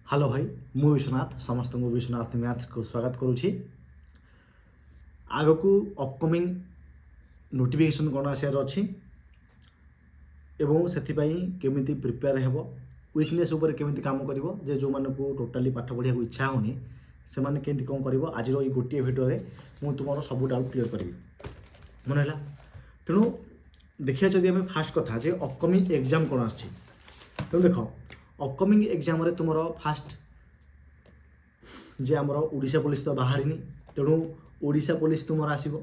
Hello भाई मु विश्वनाथ समस्त विश्वनाथ मैथ्स को स्वागत करुँची। आग को अपकमिंग नोटिफिकेशन कौन आसार अच्छी से केमिति प्रिपेयर हेब वीकनेस उपर केमिति काम करिवो जे जो माने को टोटाली पाठ पढ़िया को इच्छा होनी से माने केमिति कौन करिवो आज ये गोटे भिडियो रे मु तुमरो सब डाउट क्लियर करी मन है। तेणु देखिए जदि आम फास्ट कथा जे अपकमिंग एग्जाम कौन आछि तेणु देख अपकमिंग एग्जाम रे तुमरो फास्ट जे आमर ओडिशा पुलिस तो बाहर तेणु ओडिशा पुलिस तुमर आसीबो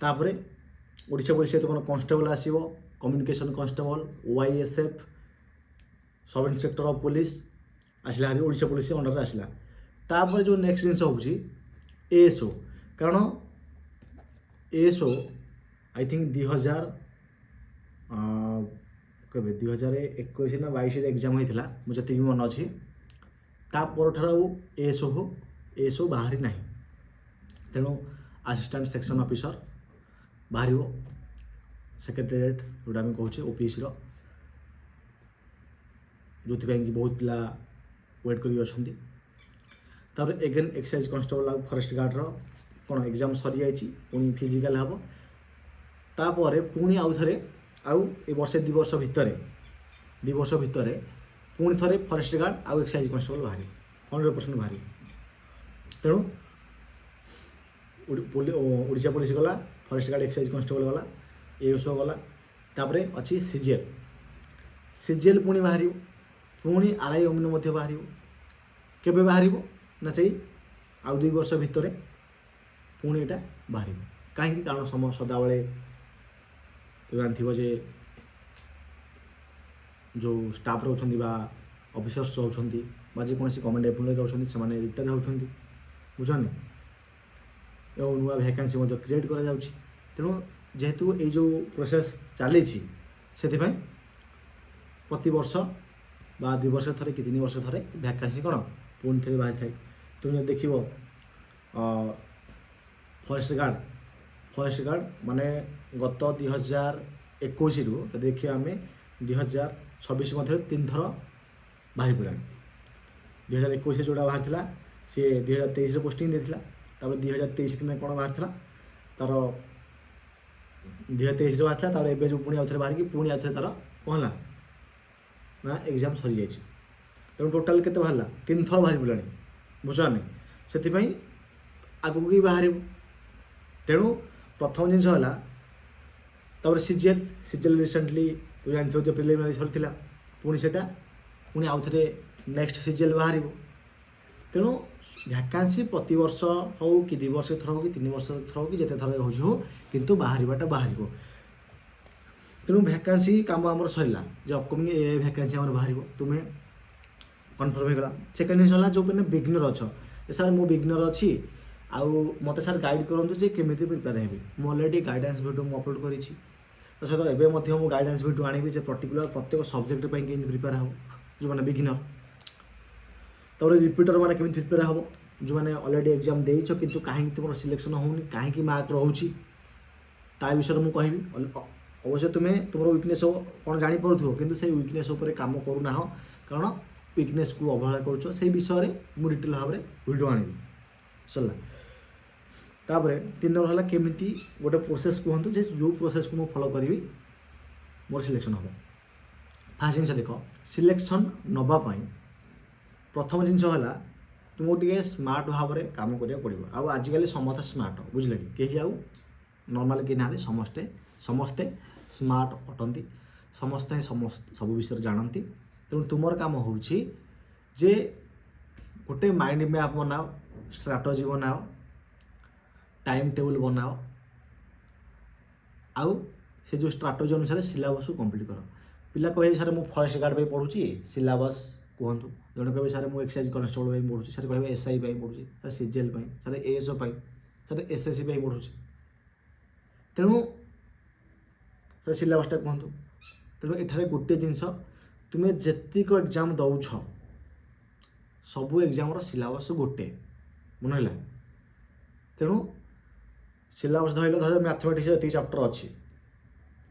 तापरे ओडिशा पुलिस तुम कॉन्स्टेबल आसीबो communication constable OISF sub inspector of police आसला हरी ओडिशा पुलिस अंडर आसला तापर जो नेक्स्ट जिनस होउची ASO कारण ASO आई थिंक 2000 कबे 2021 ना 22 एग्जाम होता मुझे भी मन अच्छी तापर ASO बाहरी ना तेणु असिस्टेंट सेक्शन ऑफिसर बाहर सेक्रेटेरिएट जोटा आम कहूँ OPSC जो कि बहुत पिला वेट कर again excise constable forest guard कौन एग्जाम सरी जाइए पुणी फिजिकल हम तापर पुणी आउ थे आउ ए वर्षे 2 वर्ष भितर पुणी थे फॉरेस्ट गार्ड आउ एक्साइज कॉन्स्टेबल बाहरी 100% बाहरी तेणु ओडिशा पुलिस गला फॉरेस्ट गार्ड एक्साइज कॉन्स्टेबल गला ASO गला तापरे अच्छी CGL पुणी बाहर पुणी RI ओमनी बाहर केबे बाहर ना से आउ 2 वर्ष भितर पुणी एटा बाहर कहीं कारण सम सदाबले जानथिबो जे जो स्टाफ रोचंदी बा ऑफिसर्स रोचंदी बा जे कोनसी कमांड एम्प्लॉय रोचंदी से माने रिटायर होचंदी बुझनी एवं नुआ वैकेंसी मध्य क्रिएट करा जाउची तेणु जेहेतु ये जो प्रोसेस चली से प्रति वर्ष बा 2 वर्ष थे कि 3 वर्ष थे वैकेंसी कौन पुणी थे बाहर थाए तुम देख फॉरेस्ट गार्ड माने गत 2021 रु देखिए आम 2026 मध्य 3 थर बाहर पड़ा 2021 जोड़ा बाहर था सी 2023 पोस्टिंग देता तापर 2023 दिन कौन बाहर था तार 2023 बाहर था तार एवं जो पुणी आउ थे बाहर की पुणी आउ थे तार कौन है ना एग्जाम सरी जाइए तेणु टोटाल के बाहर 3 थर बाहर पड़ा बुझानी से आगू की बाहर तेणु प्रथम जिनस है CGL रिसेंटली तो जानते जो प्रिलिमिनारी सरी पुणी से पुणी आउ थे नेक्स्ट CGL बाहर तेणु वैकेंसी प्रति वर्ष हो कि 2 वर्ष थर हो कि 3 वर्ष थर हो कि जिते थर हो किंतु बाहरटा बाहर तेणु वैकेंसी काम आम सरला जो अपकमिंग ए वैकेंसी आम बाहर तुम्हें कन्फर्म होगा। सेकेंड जिन है जो मैंने बिगनर अच्छ सर मु बिगनर अच्छी आउ मत सर गाइड करूँ जे केमी प्रिपेयर हेबी मु अलरेडी गाइडेंस वीडियो मु अपलोड करी सहित एवं मु गाइडेंस वीडियो आनी पर्टिकुलर प्रत्येक सब्जेक्ट पर केमी प्रिपेयर हो जो मैंने बिगिनर तब रिपीटर मैंने केमी प्रिपेयर हम जो मैंने अलरेडी एग्जाम देच किंतु कहीं तुम सिलेक्शन होनी कहीं मार्क रोचे ता विषय मुझे कहबी अवश्य तुम्हें तुम वीकनेस कौन जापर किंतु से वीकनेस उपर काम करूना कारण वीकनेस को अवहेला कर से विषय में डिटेल भाव में वीडियो आनी सरला तापर 3 नंबर है केमिति गोटे प्रोसेस कहतु जे जो प्रोसेस को मुझे फॉलो करी मोर सिलेक्शन हम फास्ट जिन देख सिलेक्शन नापी प्रथम जिनस है तुमको टे स्मार्ट भाव में कम करा पड़ो आजिकल समस्त स्मार्ट बुझे कि कहीं आउ नॉर्मल कि ना समस्ते स्मार्ट अटंती समस्ते सब विषय जानती तेणु तुम काम हो गोटे माइंड मैप बनाओ स्ट्राटेजी बनाओ टाइम टेबल बनाओ आउ से जो स्ट्राटेजी अनुसार सिलेबस को कंप्लीट कर पिला कहे सर मु फॉरेस्ट गार्ड पे पढ़ुची सिलेबस कहतु जड़े कहे सर मुझे एक्साइज कॉन्स्टेबल पढ़ुची सर कहे SI पढ़ुची sir CGL sir ASO sir SSC पढ़ुची तेणु सर सिलेबसटा कहतु तेणु एठारे गोटे जिनस तुम्हें जेतिक एग्जाम दौछ सबू एग्जाम सिलेबस गोटे मन है तेणु सिलेबस धरल धर मैथमेटिक्स ये चैप्टर अच्छी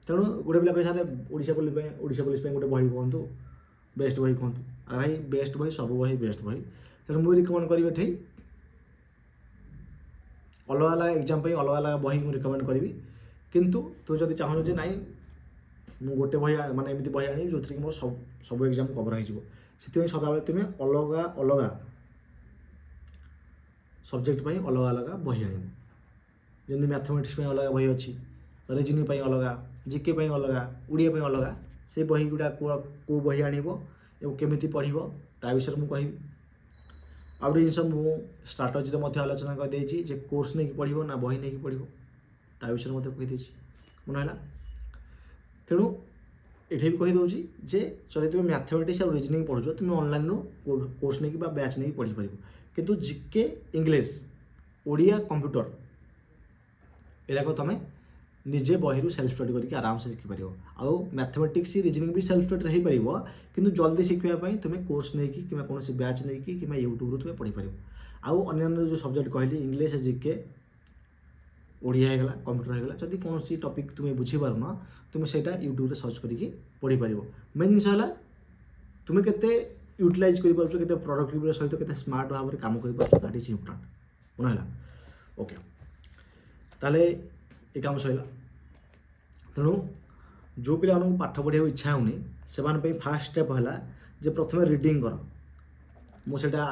तेणु गोटे पिला कहे सर ओडिशा पुलिस गोटे बही कहतु बेस्ट बही कहतु আর ভাই বেস্ট বହି ସବୁ ବହି ବେଷ୍ଟ ବହି। ତେଣୁ ମୁଁ ରିକମେଣ୍ଡ କରିବି ଏଠି ଅଲଗା ଅଲଗା ଏକ୍ଜାମ୍ ପାଇଁ ଅଲଗା ଅଲଗା ବହି ମୁଁ ରିକମେଣ୍ଡ କରିବି। କିନ୍ତୁ ତୁ ଯଦି ଚାହୁଁଛୁ ଯେ ନାଇଁ ମୁଁ ଗୋଟେ ବହି ମାନେ ଏମିତି ବହି ଆଣିବି ଯେଉଁଥିରେ କି ମୋର ସବୁ ଏକ୍ଜାମ୍ କଭର୍ ହେଇଯିବ, ସେଥିପାଇଁ ସଦାବେଳେ ତୁମେ ଅଲଗା ଅଲଗା ସବଜେକ୍ଟ ପାଇଁ ଅଲଗା ଅଲଗା ବହି ଆଣିବ। ଯେମିତି ମ୍ୟାଥମେଟିକ୍ସ ପାଇଁ ଅଲଗା ବହି ଅଛି, ରିଜନିଂ ପାଇଁ ଅଲଗା, ଜିକେ ପାଇଁ ଅଲଗା, ଓଡ଼ିଆ ପାଇଁ ଅଲଗା। ସେ ବହି ଗୁଡ଼ା କେଉଁ ବହି ଆଣିବ ଏବଂ କେମିତି ପଢ଼ିବ ତା ବିଷୟରେ ମୁଁ କହିବି। ଆଉ ଗୋଟେ ଜିନିଷ ମୁଁ ଷ୍ଟ୍ରାଟେଜିରେ ମଧ୍ୟ ଆଲୋଚନା କରିଦେଇଛି ଯେ କୋର୍ସ ନେଇକି ପଢ଼ିବ ନା ବହି ନେଇକି ପଢ଼ିବ ତା ବିଷୟରେ ମଧ୍ୟ କହିଦେଇଛି, ମନେ ହେଲା। ତେଣୁ ଏଠି ବି କହିଦେଉଛି ଯେ ଯଦି ତୁମେ ମ୍ୟାଥମେଟିକ୍ସ ଆଉ ରିଜନିଂ ପଢ଼ୁଛ ତୁମେ ଅନଲାଇନ୍ରୁ କୋର୍ସ ନେଇକି ବା ବ୍ୟାଚ୍ ନେଇକି ପଢ଼ିପାରିବ। କିନ୍ତୁ ଜିକେ, ଇଂଲିଶ, ଓଡ଼ିଆ, କମ୍ପ୍ୟୁଟର ଏରାକ ତୁମେ ନିଜେ ବହିରୁ ସେଲ୍ଫ ଷ୍ଟଡ଼ି କରିକି ଆରାମସେ ଶିଖିପାରିବ। ଆଉ ମ୍ୟାଥମେଟିକ୍ସ ରିଜନିଂ ବି ସେଲ୍ଫ ଷ୍ଟଡ଼ିରେ ହେଇପାରିବ, କିନ୍ତୁ ଜଲ୍ଦି ଶିଖିବା ପାଇଁ ତୁମେ କୋର୍ସ ନେଇକି କିମ୍ବା କୌଣସି ବ୍ୟାଚ୍ ନେଇକି କିମ୍ବା ୟୁଟ୍ୟୁବରୁ ତୁମେ ପଢ଼ିପାରିବ। ଆଉ ଅନ୍ୟାନ୍ୟ ଯେଉଁ ସବଜେକ୍ଟ କହିଲି ଇଂଲିଶ, ଜିକେ, ଓଡ଼ିଆ ହେଇଗଲା, କମ୍ପ୍ୟୁଟର ହେଇଗଲା, ଯଦି କୌଣସି ଟପିକ୍ ତୁମେ ବୁଝିପାରୁନ ତୁମେ ସେଇଟା ୟୁଟ୍ୟୁବରେ ସର୍ଚ୍ଚ କରିକି ପଢ଼ିପାରିବ। ମେନ୍ ଜିନିଷ ହେଲା ତୁମେ କେତେ ୟୁଟିଲାଇଜ୍ କରିପାରୁଛ, କେତେ ପ୍ରଡକ୍ଟିଭର ସହିତ କେତେ ସ୍ମାର୍ଟ ଭାବରେ କାମ କରିପାରୁଛ, ଦ୍ୟାଟ୍ ଇଜ୍ ଇମ୍ପୋର୍ଟାଣ୍ଟ, ମନେ ହେଲା। ଓକେ, ତାହେଲେ ଏ କାମ ସରିଲା। ତେଣୁ ଯେଉଁ ପିଲାମାନଙ୍କୁ ପାଠ ପଢ଼ିବାକୁ ଇଚ୍ଛା ହେଉନି ସେମାନଙ୍କ ପାଇଁ ଫାର୍ଷ୍ଟ ଷ୍ଟେପ୍ ହେଲା ଯେ ପ୍ରଥମେ ରିଡ଼ିଂ କର। ମୁଁ ସେଇଟା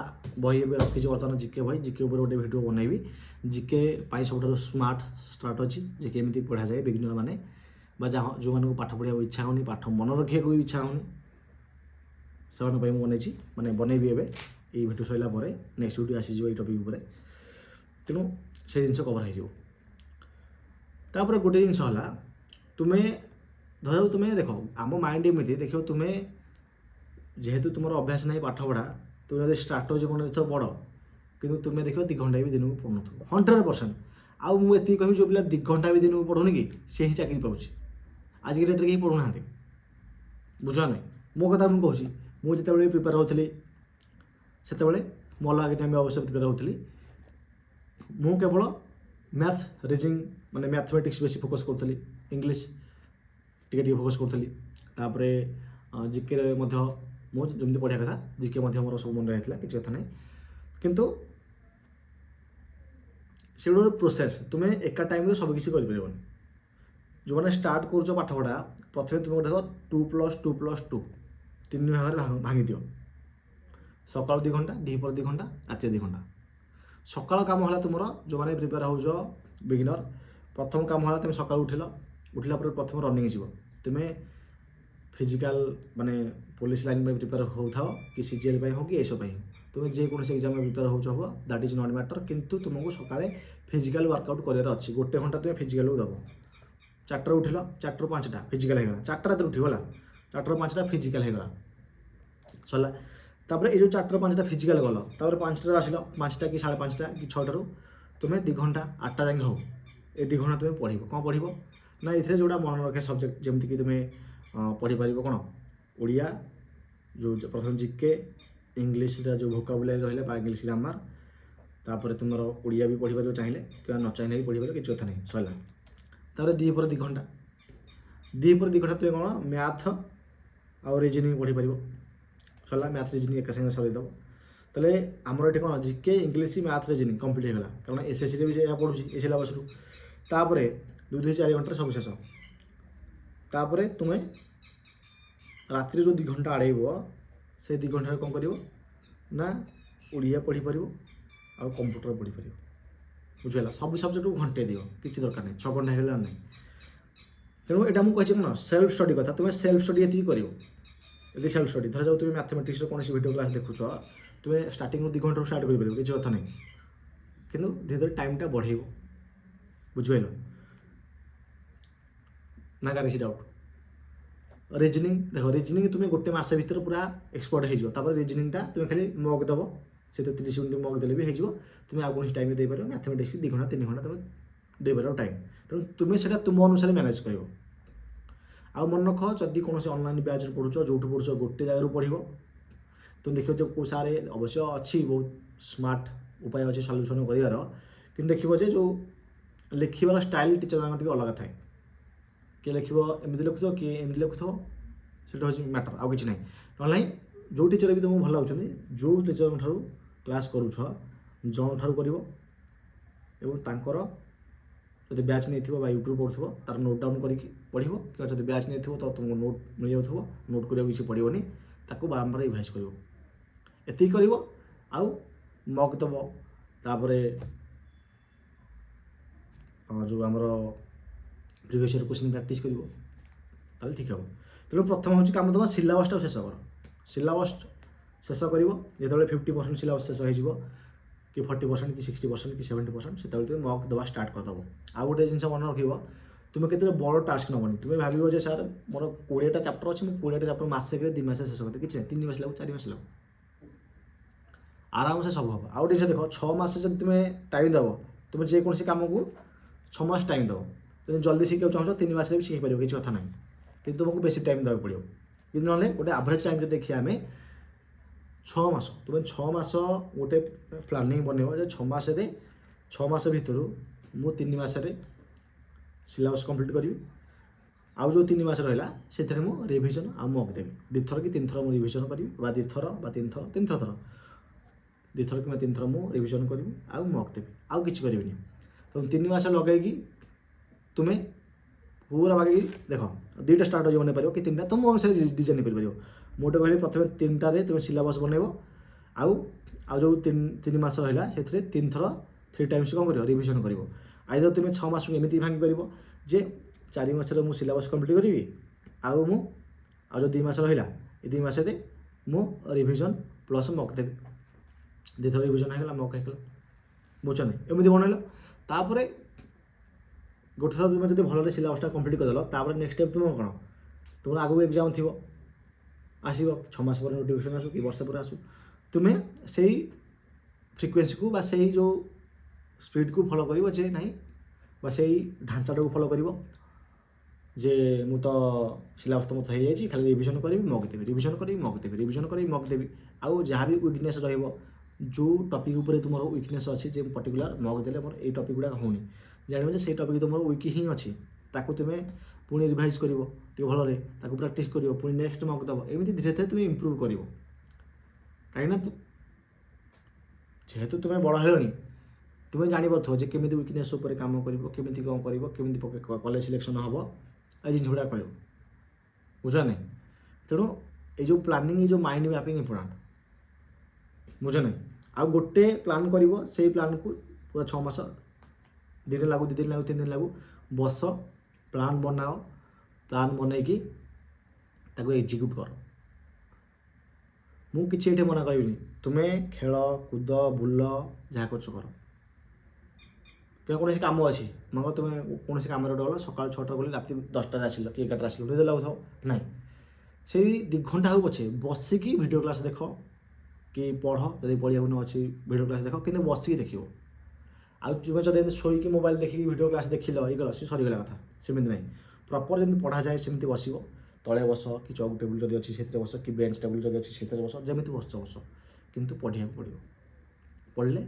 ବହି ଏବେ ରଖିଛି ବର୍ତ୍ତମାନ ଜିକେ ବହି, ଜିକେ ଉପରେ ଗୋଟେ ଭିଡ଼ିଓ ବନେଇବି। ଜିକେ ପାଇଁ ସବୁଠାରୁ ସ୍ମାର୍ଟ ଷ୍ଟ୍ରାଟେଜି ଯେ କେମିତି ପଢ଼ାଯାଏ ବିଗିନର ମାନେ ବା ଯେଉଁମାନଙ୍କୁ ପାଠ ପଢ଼ିବାକୁ ଇଚ୍ଛା ହେଉନି, ପାଠ ମନେ ରଖିବାକୁ ବି ଇଚ୍ଛା ହେଉନି ସେମାନଙ୍କ ପାଇଁ ମୁଁ ବନେଇବି ଏବେ। ଏଇ ଭିଡ଼ିଓ ସରିଲା ପରେ ନେକ୍ସଟ ଭିଡ଼ିଓ ଆସିଯିବ ଏଇ ଟପିକ୍ ଉପରେ। ତେଣୁ ସେ ଜିନିଷ କଭର୍ ହେଇଯିବ। ତାପରେ ଗୋଟେ ଜିନିଷ ହେଲା ତୁମେ ଧର ତୁମେ ଦେଖ ଆମ ମାଇଣ୍ଡ ଏମିତି ଦେଖିବ ତୁମେ ଯେହେତୁ ତୁମର ଅଭ୍ୟାସ ନାହିଁ ପାଠ ପଢ଼ା, ତୁମେ ଯଦି ଷ୍ଟ୍ରାଟେଜି ବନେଇଥିବ ବଡ଼, କିନ୍ତୁ ତୁମେ ଦେଖିବ 2 ଘଣ୍ଟା ବି ଦିନକୁ ପଢ଼ୁନଥିବ 100%। ଆଉ ମୁଁ ଏତିକି କହିବି ଯେଉଁ ପିଲା 2 ଘଣ୍ଟା ବି ଦିନକୁ ପଢ଼ୁନି କି ସେ ହିଁ ଚାକିରି ପାଉଛି। ଆଜିକା ଡେଟ୍ରେ କେହି ପଢ଼ୁନାହାନ୍ତି, ବୁଝ ନାହିଁ। ମୋ କଥା ମୁଁ କହୁଛି, ମୁଁ ଯେତେବେଳେ ପ୍ରିପେୟାର ହେଉଥିଲି ସେତେବେଳେ ମୁଁ ଅଲଗା ଏକ୍ଜାମ୍ ବି ଅବଶ୍ୟ ପ୍ରିପେୟାର ହେଉଥିଲି, ମୁଁ କେବଳ ମ୍ୟାଥ୍, ରିଜନିଂ ମାନେ ମ୍ୟାଥମେଟିକ୍ସ ବେଶୀ ଫୋକସ୍ କରୁଥିଲି, ଇଂଲିଶ ଟିକେ ଟିକେ ଫୋକସ୍ କରୁଥିଲି। ତାପରେ ଜିକେରେ ମଧ୍ୟ ମୁଁ ଯେମିତି ପଢ଼ିବା କଥା ଜିକେ ମଧ୍ୟ ମୋର ସବୁ ମନେ ରହିଥିଲା, କିଛି କଥା ନାହିଁ। କିନ୍ତୁ ସେଗୁଡ଼ା ଗୋଟେ ପ୍ରୋସେସ୍, ତୁମେ ଏକା ଟାଇମ୍ରେ ସବୁକିଛି କରିପାରିବନି। ଯେଉଁମାନେ ଷ୍ଟାର୍ଟ କରୁଛ ପାଠପଢ଼ା, ପ୍ରଥମେ ତୁମେ ଗୋଟେ 2+2+2 3 ଭାଗରେ ଭାଙ୍ଗି ଦିଅ। ସକାଳୁ 2 ଘଣ୍ଟା, ଦ୍ୱିପହର 2 ଘଣ୍ଟା, ରାତିରେ 2 ଘଣ୍ଟା। ସକାଳ କାମ ହେଲା ତୁମର ଯେଉଁମାନେ ପ୍ରିପେୟାର ହେଉଛ ବିଗିନର, ପ୍ରଥମ କାମ ହେଲା ତୁମେ ସକାଳୁ ଉଠିଲା ପରେ ପ୍ରଥମେ ରନିଂ ଯିବ। ତୁମେ ଫିଜିକାଲ ମାନେ ପୋଲିସ ଲାଇନ୍ ପାଇଁ ପ୍ରିପେୟାର ହେଉଥାଅ କି ସିଜିଏଲ୍ ପାଇଁ ହେଉ କି ଏସବୁ ପାଇଁ, ତୁମେ ଯେକୌଣସି ଏକ୍ଜାମ୍ ପାଇଁ ପ୍ରିପେୟାର ହେଉଛ ହୁଅ, ଦ୍ୟାଟ୍ ଇଜ୍ ନଟ୍ ମ୍ୟାଟର। କିନ୍ତୁ ତୁମକୁ ସକାଳେ ଫିଜିକାଲ ୱାର୍କଆଉଟ୍ କରିବାର ଅଛି। 1 ଘଣ୍ଟା ତୁମେ ଫିଜିକାଲକୁ ଦେବ। 4ଟାରେ ଉଠିଲ, 4ରୁ 5ଟା ଫିଜିକାଲ ହେଇଗଲା। 4ଟା ରାତିରେ ଉଠିବ ହେଲା, 4ରୁ 5ଟା ଫିଜିକାଲ ହେଇଗଲା, ସରିଲା। ତାପରେ ଏଇ ଯେଉଁ 4ରୁ 5ଟା ଫିଜିକାଲ ଗଲ, ତାପରେ 5ଟାରୁ ଆସିଲ, 5ଟା କି 5:30ଟା କି 6ଟାରୁ ତୁମେ 2 ଘଣ୍ଟା 8ଟା ଯାଏଁ ହେଉ ଏ 2 ଘଣ୍ଟା ତୁମେ ପଢ଼ିବ। କ'ଣ ପଢ଼ିବ ନା ଏଥିରେ ଯେଉଁଟା ମନେ ରଖିବା ସବଜେକ୍ଟ, ଯେମିତିକି ତୁମେ ପଢ଼ିପାରିବ କ'ଣ ଓଡ଼ିଆ, ଯେଉଁ ପ୍ରଥମେ ଜିକେ, ଇଂଲିଶର ଯେଉଁ ଭୋକାବୁଲାରୀ ରହିଲା ବା ଇଂଲିଶ ଗ୍ରାମାର, ତାପରେ ତୁମର ଓଡ଼ିଆ ବି ପଢ଼ିପାରିବ ଚାହିଁଲେ କିମ୍ବା ନ ଚାହିଁଲେ ବି ପଢ଼ିପାରିବ, କିଛି କଥା ନାହିଁ, ସରିଲା। ତାପରେ ଦ୍ୱିପହର 2 ଘଣ୍ଟା, ଦ୍ୱିପହର 2 ଘଣ୍ଟା ତୁମେ କ'ଣ ମ୍ୟାଥ୍ ଆଉ ରିଜନିଂ ପଢ଼ିପାରିବ, ସରିଲା। ମ୍ୟାଥ୍ ରିଜନିଂ ଏକା ସାଙ୍ଗେ ସରିଦେବ। ତାହେଲେ ଆମର ଏଠି କ'ଣ GK, English, math, reasoning complete ହେଇଗଲା, କାରଣ ଏସ୍ଏସ୍ସିରେ ବି ଏହା ପଢ଼ୁଛି ଏ ସିଲାବସ୍ରୁ। ତାପରେ 2-4 ଘଣ୍ଟାରେ ସବୁ ଶେଷ। ତାପରେ ତୁମେ ରାତିରେ ଯେଉଁ 2 ଘଣ୍ଟା ଆଡ଼େଇବ, ସେ 2 ଘଣ୍ଟାରେ କ'ଣ କରିବ ନା ଓଡ଼ିଆ ପଢ଼ିପାରିବ ଆଉ କମ୍ପ୍ୟୁଟର ପଢ଼ିପାରିବ, ବୁଝିଗଲା। ସବୁ ସବଜେକ୍ଟକୁ ଘଣ୍ଟେ ଦିଅ, କିଛି ଦରକାର ନାହିଁ, 6 ଘଣ୍ଟା ହେଇଗଲା ନାହିଁ। ତେଣୁ ଏଇଟା ମୁଁ କହିଛି କ'ଣ ସେଲ୍ଫ ଷ୍ଟଡ଼ି କଥା, ତୁମେ ସେଲ୍ଫ ଷ୍ଟଡ଼ି ଏତିକି କରିବ। ଯଦି ସେଲ୍ଫ ଷ୍ଟଡ଼ି ଧରାଯାଉ ତୁମେ ମ୍ୟାଥମେଟିକ୍ସର କୌଣସି ଭିଡ଼ିଓ କ୍ଲାସ୍ ଦେଖୁଛ, ତୁମେ ଷ୍ଟାର୍ଟିଂରୁ 2 ଘଣ୍ଟାରୁ ଷ୍ଟାର୍ଟ କରିପାରିବ, କିଛି କଥା ନାହିଁ। କିନ୍ତୁ ଧୀରେ ଧୀରେ ଟାଇମ୍ଟା ବଢ଼େଇବ, ବୁଝିପାରିଲ ନା କାହାର କିଛି ଡାଉଟ୍? ରିଜନିଂ ଦେଖ, ରିଜନିଂ ତୁମେ 1 ମାସ ଭିତରେ ପୁରା ଏକ୍ସପର୍ଟ ହେଇଯିବ। ତାପରେ ରିଜନିଂଟା ତୁମେ ଖାଲି ମକ୍ ଦେବ, ସେଥିରେ 30 ମିନିଟ୍ ମକ୍ ଦେଲେ ବି ହେଇଯିବ। ତୁମେ ଆଉ କୌଣସି ଟାଇମ୍ରେ ଦେଇପାରିବ। ମ୍ୟାଥମେଟିକ୍ସ 2 ଘଣ୍ଟା 3 ଘଣ୍ଟା ତୁମେ ଦେଇପାରିବ ଟାଇମ୍। ତେଣୁ ତୁମେ ସେଇଟା ତୁମ ଅନୁସାରେ ମ୍ୟାନେଜ୍ କରିବ। ଆଉ ମନେ ରଖ, ଯଦି କୌଣସି ଅନଲାଇନ୍ ବ୍ୟାଚ୍ରୁ ପଢ଼ୁଛ, ଯେଉଁଠୁ ପଢ଼ୁଛ ଗୋଟେ ଜାଗାରୁ ପଢ଼ିବ, ତୁମେ ଦେଖିବ ଯେ କେଉଁ ସାର୍ ଅବଶ୍ୟ ଅଛି ବହୁତ ସ୍ମାର୍ଟ ଉପାୟ ଅଛି ସଲ୍ୟୁସନ୍ କରିବାର, କିନ୍ତୁ ଦେଖିବ ଯେ ଯେଉଁ ଲେଖିବାର ଷ୍ଟାଇଲ୍ ଟିଚରମାନଙ୍କ ଟିକେ ଅଲଗା ଥାଏ। କିଏ ଲେଖିବ ଏମିତି ଲେଖୁଥିବ, କିଏ ଏମିତି ଲେଖୁଥିବ, ସେଇଟା ହେଉଛି ମ୍ୟାଟର, ଆଉ କିଛି ନାହିଁ। ନହେଲେ ନାହିଁ जो टीचर भी तुमको भल लाଗୁଛନ୍ତି जो टीचर ठारू क्लास करूछ जन ठारू करिवो एवं तांकर जदि बैच नहीं थो यूट्यूब पढ़ुव तार नोट डाउन करके पढ़ो कि जब बैच नहीं थो तो तुमको नोट मिल जाऊ नोट करा किसी पड़ोनी ताको बारंबार रिवाइज कर एति कर आउ मक दब तापर जो आमर प्रिवियस ईयर क्वेश्चन प्रैक्टिस कर ठीक हम तेणु प्रथम हूँ कम तुम सिलेबसटा शेष कर सिलेबस शेष कर जो 50% सिलेबस शेष हो कि 40% कि 60% कि 70% से तुम मक देवा स्टार्ट करदेव आउ गोटे जिन मन रख तुम के बड़ टास्क नबनी तुम भाव सर मोर 20टा चैप्टर अच्छे मुझे 20टा चैप्टर मसे 2 मास शेष करते कि 3 मास लगू 4 मास लगू आराम से सब हम आउ जिन देख 6 मास जब तुम टाइम देव तुम जेकोसी कम को 6 मास टाइम देव जो जल्दी शिखा चाहो 3 मास भी शिखी पार किसी कथा ना कि तुमको बेसी टाइम देवा पड़ो कि ना गोटे एवरेज टाइम देखिए आम 6 मास तुम 6 मास गोटे प्लानिंग बनइब जे 6 मास भितर मु 3 मास सिलेबस कंप्लीट करी आउ जो 3 मास रहा से रिविजन आ मक देवी 2 थर कि 3 थर रिविजन करी 2 थर 3 थर 3 थर 2 थर कि 3 थर मु रिविजन करी आउ मक देवी आउ किसी करी तुम 3 मास लगे तुम्हें पूरा बाकी देख 2टा स्टार्ट हो बन पार कि 3टा तुम अनुसार डिजाइन कर मोटे कहली प्रथम 3टारे तुम सिलेबस बनइब आउ जो 3 मास रहा से 3 थर 3 टाइम्स कौन कर रिविजन कर आइदर तुम 6 मास को एमती भांगी पार जे 4 मास मु सिलेबस कंप्लीट करी आउ जो 2 मास रहा 2 मास मु रिविजन प्लस मक देवी 2 थर रिविजन होगा मक होगा बुझ नहीं एमती बनइल तापर गोटे थर तुम जो भल सिलेबसटा कंप्लीट करदेल नेक्स्ट स्टेप तुम कौन तुम आगू एग्जाम थी आसो 6 मास पर नोटिफिकेशन आसू कि वर्ष पर आसू तुम्हें से फ्रिक्वेन्सी को से जो स्पीड को फॉलो कर जे ना से ढांचा को फॉलो कर जे मु तो सिलेबस तो मत हो जाए खाली रिविजन करी मक देवी रिविजन करी मक देवी रिविजन करी मक देवी आउ जहाँ भी वीकनेस जो टॉपिक उपर तुम वीकनेस अच्छी जे पर्टिकुलर मक देले मोर ए टॉपिक गुड़ा होनी जान से टॉपिक तुम वीक ही अच्छी ताकू तुम्हें पुणी रिवाइज कर भल प्रैक्टिस कर पुणी नेक्स्ट मक दब एमती धीरे धीरे तुम इम्प्रूव कर कहीं जेहेतु तुम्हें बड़ हेनी तुम्हें जापर जे केमी वीकनेस कम करमी कौन कर कॉलेज सिलेक्शन हम ये जिन गुड़ा कर बुझ नहीं तेणु ये प्लानिंग जो माइंड मैपिंग इम्पोर्टाट बुझ नहीं आ गोटे प्लान कर से प्लान को पूरा 6 मास 2 दिन लागू 2 दिन लागू 3 दिन लागू बस प्लान बनाओ प्लान बनईकि एग्जीक्यूट कर मु किसी ये मना करी तुम्हें खेल कूद बुल जहाँ कर कौन कम अच्छी मगर तुम्हें कौन कम गल सका 6टा गल रात 10टा आसिल कि 11टा आसिल निद लगुव ना से 2 घंटा हो पछे बसिकी वीडियो क्लास देख कि पढ़ जब पढ़िया न अच्छी वीडियो क्लास देख कि बसिकी देख तुम्हें जब शोक मोबाइल देखिए वीडियो क्लास देखिल ये गल सी सरीगला कथा सेमती ना प्रॉपर जमी पढ़ा जाए सेमती बस तले बस कि चौक टेबुल जब अच्छी से बस कि बेंच टेबुल जब अच्छी से बस जमी बस किंतु पढ़ा पड़ो पढ़ले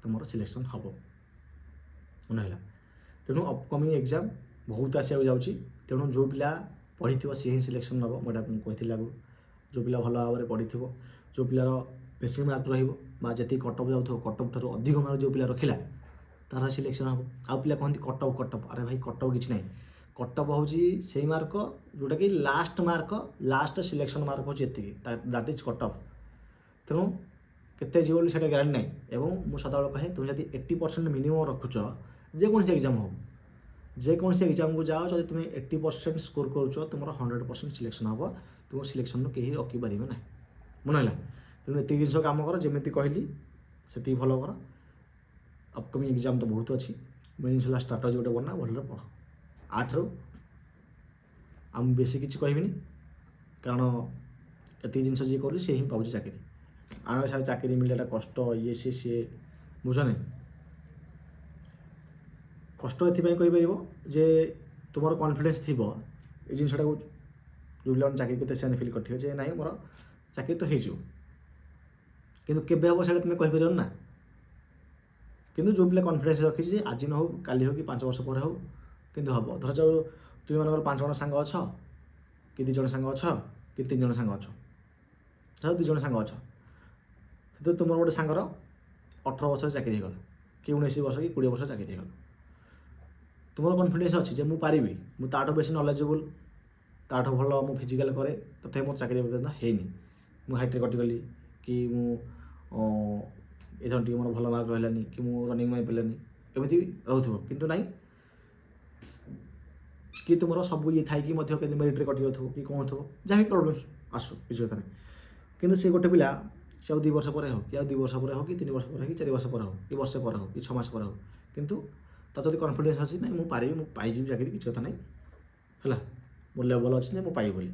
तुम सिलेक्शन हम मनला तेणु अपकमिंग एग्जाम बहुत आसा जाऊँगी तेणु जो पिला पढ़ी सी ही सिलेक्शन नब मैं कही आगु जो पिला भल भाव में पढ़ी जो पिलार बेसी मार्क रही कटअप जाऊ कटअप ठार अधिक मार्क जो पिला रखिला तार सिलेक्शन हम आउ पिला कहते कटअप कटअप अरे भाई कटअप किसी ना कटअप हूँ से मार्क जोटा कि last mark last selection mark हूँ दैट इज कटअप तेणु केते जीवन से ग्यारंटी ना एवं मुझे सदा कहे तुम जब 80% मिनिमम रखुच जेकोसी एग्जाम हो जेकोसी एग्जाम को जाओ जब तुम 80% स्कोर करुच तुम 100% सिलेक्शन हम तुम सिलेक्शन कहीं रखिपारे ना मनला तेणु ये जिन कम कर जमी कहली से भल कर अपकमिंग एग्जाम तो बहुत अच्छी मेन जिन स्ट्राटेजी गोटे बना भल पढ़ 8 रू आम बेसी किसी कहबी कारण ये जिन जी कर सी ही पाँच चाकरी आने सारे चाकरी मिलने कष्ट ये सी बुझ नहीं कष्ट ये जे तुम कॉन्फिडेंस थी ये जिनटा को जो पिला चाकरी करते से फिल कर ना मोर चाकरी तो हो कि हम से तुम्हें कहीपर ना किंतु जो पिला कॉन्फिडेंस रखी आज न हो काली हो कि 5 वर्ष पर हो किंतु हम धर जाओ तुम मन 5 जन सांग अच्छ कि 2 जन सांग अच्छ कि 3 जन सांग अच्छ ଧର 2 ଜଣ ସାଙ୍ଗ ଅଛ, ସେଥିରେ ତୁମର ଗୋଟେ ସାଙ୍ଗର 18 ବର୍ଷରେ ଚାକିରି ହେଇଗଲା, କି 19 ବର୍ଷ କି 20 ବର୍ଷ ଚାକିରି ହେଇଗଲା। ତୁମର କନଫିଡେନ୍ସ ଅଛି ଯେ ମୁଁ ପାରିବି, ମୁଁ ତାଠୁ ବେଶୀ ନଲେଜେବୁଲ୍, ତାଠୁ ଭଲ ମୁଁ ଫିଜିକାଲ୍ କରେ, ତଥାପି ମୋର ଚାକିରି ପର୍ଯ୍ୟନ୍ତ ହେଇନି, ମୁଁ ହାଇଟ୍ରେ କଟିଗଲି, କି ମୁଁ ଏଥର ଟିକେ ମୋର ଭଲ ମାର୍କ ରହିଲାନି, କି ମୁଁ ରନିଂ ମାରିପାରିଲାନି, ଏମିତି ରହୁଥିବ। କିନ୍ତୁ ନାହିଁ କି ତୁମର ସବୁ ଇଏ ଥାଇକି ମଧ୍ୟ କେମିତି ମେରିଟ୍ରେ କଟି ଯାଉଥିବ କି କ'ଣ ହେଉଥିବ, ଯାହା ବି ପ୍ରୋବ୍ଲେମ୍ ଆସୁ, କିଛି କଥା ନାହିଁ। କିନ୍ତୁ ସେ ଗୋଟେ ପିଲା ସେ ଆଉ 2 ବର୍ଷ ପରେ ହେଉ, କି ଆଉ 2 ବର୍ଷ ପରେ ହେଉ, କି 3 ବର୍ଷ ପରେ ହେଉ, କି 4 ବର୍ଷ ପରେ ହେଉ, କି ବର୍ଷେ ପରେ ହେଉ, କି 6 ମାସ ପରେ ହେଉ, କିନ୍ତୁ ତାର ଯଦି କନଫିଡେନ୍ସ ଅଛି ନାଇଁ ମୁଁ ପାରିବି, ମୁଁ ପାଇଯିବି ଚାକିରି, କିଛି କଥା ନାହିଁ ହେଲା, ମୋ ଲେଭଲ୍ ଅଛି ନା ମୁଁ ପାଇବି ବୋଲି,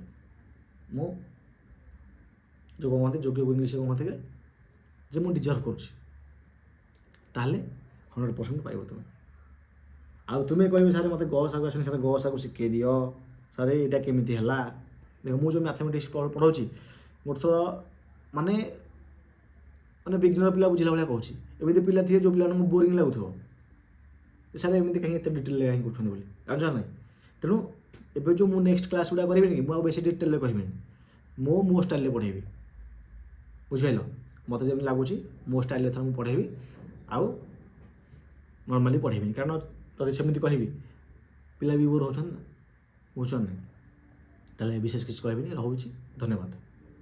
ମୁଁ ଯେଉଁ କହନ୍ତି ଯୋଗ୍ୟକୁ ଇଂଲିଶ କହନ୍ତି ଯେ ମୁଁ ଡିଜର୍ଭ କରୁଛି, ତାହେଲେ 100% ପାଇବ ତୁମେ। ଆଉ ତୁମେ କହିବେ ସାର୍ ମୋତେ ଗ ସାକୁ ଆସେନି, ସାର୍ ଗ ସାକୁ ଶିଖେଇ ଦିଅ, ସାର୍ ଏଇଟା କେମିତି ହେଲା। ଦେଖ ମୁଁ ଯେଉଁ ମ୍ୟାଥମେଟିକ୍ସ ପଢ଼ାଉଛି ଗୋଟେ ଥର ମାନେ ବିଜ୍ଞାନ ପିଲା ବୁଝିଲା ଭଳିଆ କହୁଛି। ଏମିତି ପିଲା ଥିବେ ଯେଉଁ ପିଲାମାନଙ୍କୁ ବୋରିଂ ଲାଗୁଥିବ, ସାର୍ ଏମିତି କାହିଁକି ଏତେ ଡିଟେଲରେ କାହିଁକି କରୁଛନ୍ତି ବୋଲି, ଜାଣିଛ ନାହିଁ। ତେଣୁ ଏବେ ଯେଉଁ ମୁଁ ନେକ୍ସଟ କ୍ଲାସ୍ ଗୁଡ଼ା କରିବିନି କି, ମୁଁ ଆଉ ବେଶୀ ଡିଟେଲରେ କହିବିନି, ମୋ ଷ୍ଟାଇଲରେ ପଢ଼େଇବି, ବୁଝିପାରିଲ। ମୋତେ ଯେମିତି ଲାଗୁଛି ମୋ ଷ୍ଟାଇଲରେ ଥର ମୁଁ ପଢ଼େଇବି, ଆଉ ନର୍ମାଲି ପଢ଼େଇବିନି, କାରଣ ଯଦି ସେମିତି କହିବି ପିଲା ବି ବୋର୍ ହେଉଛନ୍ତି ନା, ବୁଝୁଛନ୍ତି ନା। ତାହେଲେ ବିଶେଷ କିଛି କହିବିନି, ରହୁଛି, ଧନ୍ୟବାଦ।